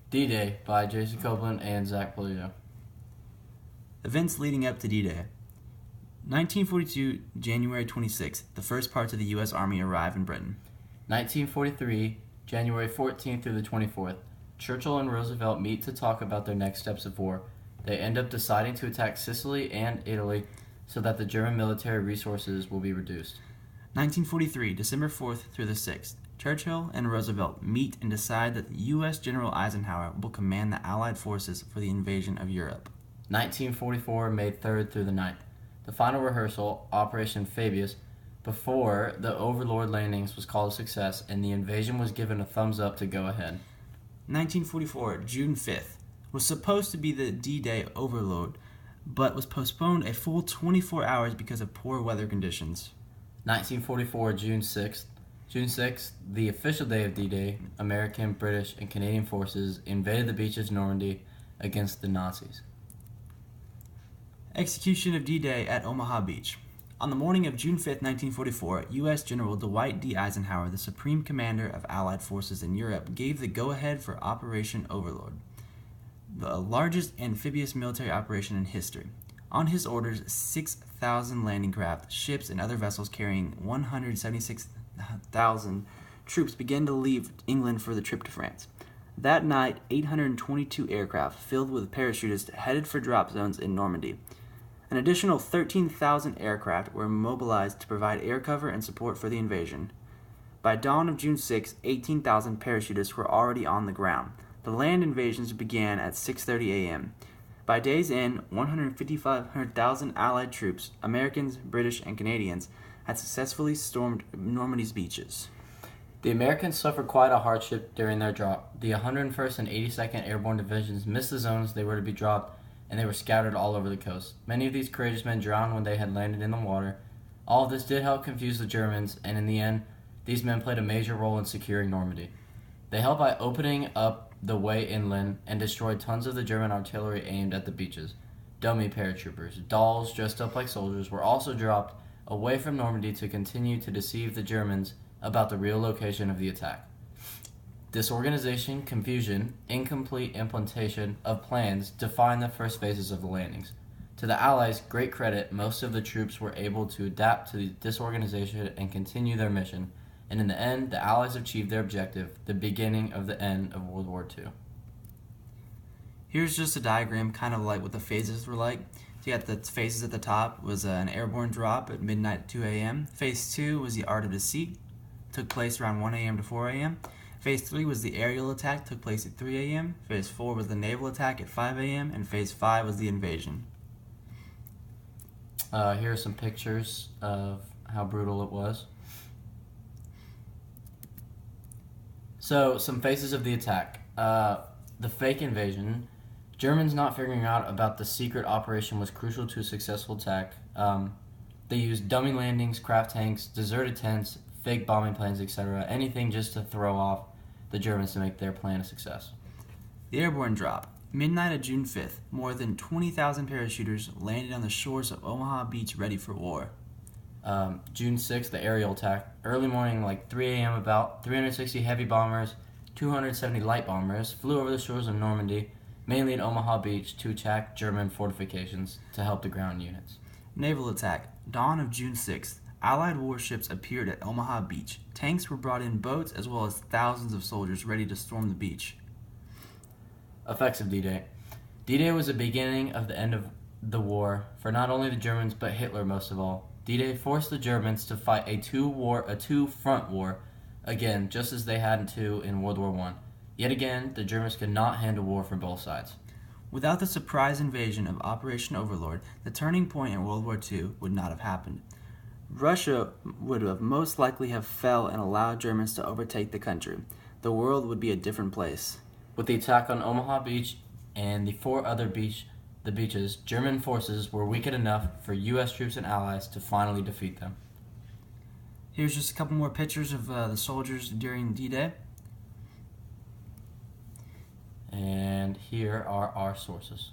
D-Day by Jason Copeland and Zack. Events leading up to D-Day. 1942, January 26th, the first parts of the U.S. Army arrive in Britain. 1943, January 14th through the 24th, Churchill and Roosevelt meet to talk about their next steps of war. They end up deciding to attack Sicily and Italy so that the German military resources will be reduced. 1943, December 4th through the 6th, Churchill and Roosevelt meet and decide that the U.S. General Eisenhower will command the Allied forces for the invasion of Europe. 1944, May 3rd through the 9th. The final rehearsal, Operation Fabius, before the Overlord landings was called a success and the invasion was given a thumbs up to go ahead. 1944, June 5th, was supposed to be the D-Day Overlord, but was postponed a full 24 hours because of poor weather conditions. 1944, June 6th. June 6th, the official day of D-Day, American, British, and Canadian forces invaded the beaches of Normandy against the Nazis. Execution of D-Day at Omaha Beach. On the morning of June 5, 1944, U.S. General Dwight D. Eisenhower, the Supreme Commander of Allied forces in Europe, gave the go-ahead for Operation Overlord, the largest amphibious military operation in history. On his orders, 6,000 landing craft, ships, and other vessels carrying 176,000 troops began to leave England for the trip to France. That night, 822 aircraft filled with parachutists headed for drop zones in Normandy. An additional 13,000 aircraft were mobilized to provide air cover and support for the invasion. By dawn of June 6, 18,000 parachutists were already on the ground. The land invasions began at 6:30 a.m. By day's end, 155,000 Allied troops, Americans, British, and Canadians, had successfully stormed Normandy's beaches. The Americans suffered quite a hardship during their drop. The 101st and 82nd Airborne Divisions missed the zones they were to be dropped, and they were scattered all over the coast. Many of these courageous men drowned when they had landed in the water. All of this did help confuse the Germans, and in the end, these men played a major role in securing Normandy. They helped by opening up the way inland and destroyed tons of the German artillery aimed at the beaches. Dummy paratroopers, dolls dressed up like soldiers, were also dropped away from Normandy to continue to deceive the Germans about the real location of the attack. Disorganization, confusion, incomplete implementation of plans defined the first phases of the landings. To the Allies' great credit, most of the troops were able to adapt to the disorganization and continue their mission, and in the end, the Allies achieved their objective, the beginning of the end of World War II. Here's just a diagram, kind of like what the phases were like. So you got the phases at the top was an airborne drop at midnight at 2 a.m. Phase 2 was the Art of Deceit, took place around 1 a.m. to 4 a.m. Phase 3 was the aerial attack, took place at 3 a.m. Phase 4 was the naval attack at 5 a.m. And Phase 5 was the invasion. Here are some pictures of how brutal it was. So, some phases of the attack. The fake invasion. Germans not figuring out about the secret operation was crucial to a successful attack. They used dummy landings, craft tanks, deserted tents, fake bombing planes, etc. Anything just to throw off the Germans to make their plan a success. The airborne drop. Midnight of June 5th, more than 20,000 parachuters landed on the shores of Omaha Beach ready for war. June 6th, the aerial attack. Early morning, like 3 a.m., about 360 heavy bombers, 270 light bombers flew over the shores of Normandy, mainly at Omaha Beach, to attack German fortifications to help the ground units. Naval attack. Dawn of June 6th. Allied warships appeared at Omaha Beach. Tanks were brought in boats as well as thousands of soldiers ready to storm the beach. Effects of D-Day. D-Day was the beginning of the end of the war for not only the Germans but Hitler most of all. D-Day forced the Germans to fight a two-front war, again, just as they had to in World War I. Yet again, the Germans could not handle war from both sides. Without the surprise invasion of Operation Overlord, the turning point in World War II would not have happened. Russia would have most likely have fell and allowed Germans to overtake the country. The world would be a different place. With the attack on Omaha Beach and the four other beaches, German forces were weakened enough for U.S. troops and allies to finally defeat them. Here's just a couple more pictures of the soldiers during D-Day. And here are our sources.